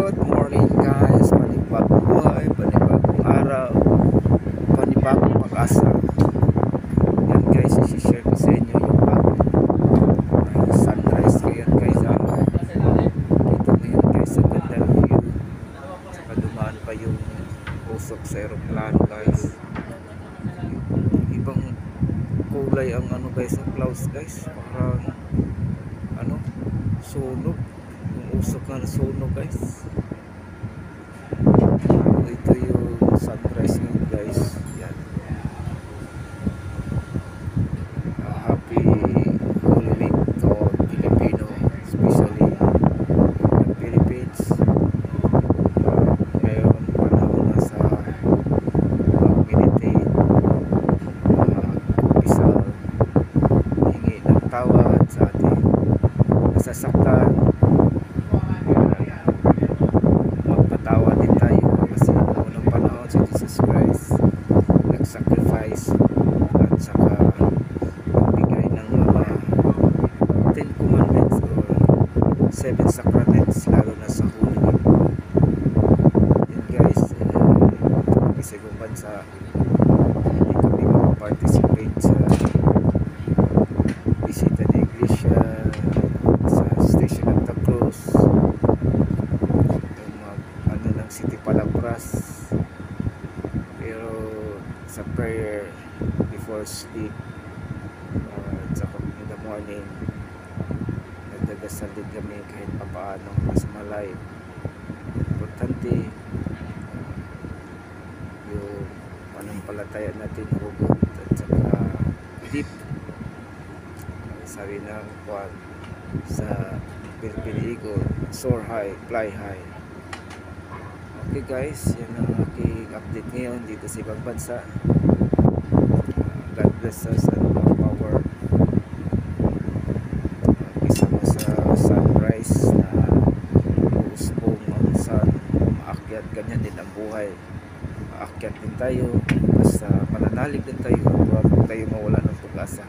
Good morning guys, panibagong buhay, panibagong araw, panibagong pag-asa. Yan guys, isi-share ko sa inyo yung sunrise ngayon guys. Dito ngayon guys, sa gandang view. Saka dumaan pa yung usok sa aeroplano guys. Ibang kulay ang ano guys, ang clouds guys. Parang ano, sunog. Usok na sunog guys. Ito yung sunrise ngayon guys. Yan. Happy Holy Week to Filipino, especially the Philippines. Ngayon panahon na sa meditate, pisal, hingi ng tawad sa ating nasasaktan. Magpatawa din tayo kasi noong unang panahon si Jesus Christ nag-sacrifice at saka nagbigay ng mga 10 commandments or 7 sacraments, lalo na sa Holy Week. Yun guys, sa ibang bansa hindi kami mag-participate sa bisita de iglesia, sa Station of the Cross, City Palabras, pero sa prayer before sleep, sa in the morning nagdadasal din kami kahit papaano mas malay. Importante yung panampalataya natin hugot at saka deep, sabi ng kwan sa Philippine Eagle, soar high, fly high. Okay guys, yan ang aking update ngayon dito sa ibang bansa. God bless us and more power. Kasama sa sunrise na usbong ang sun, maakyat, ganyan din ang buhay. Maakyat din tayo, basta mananalig din tayo, huwag tayo mawala ng pag-asa.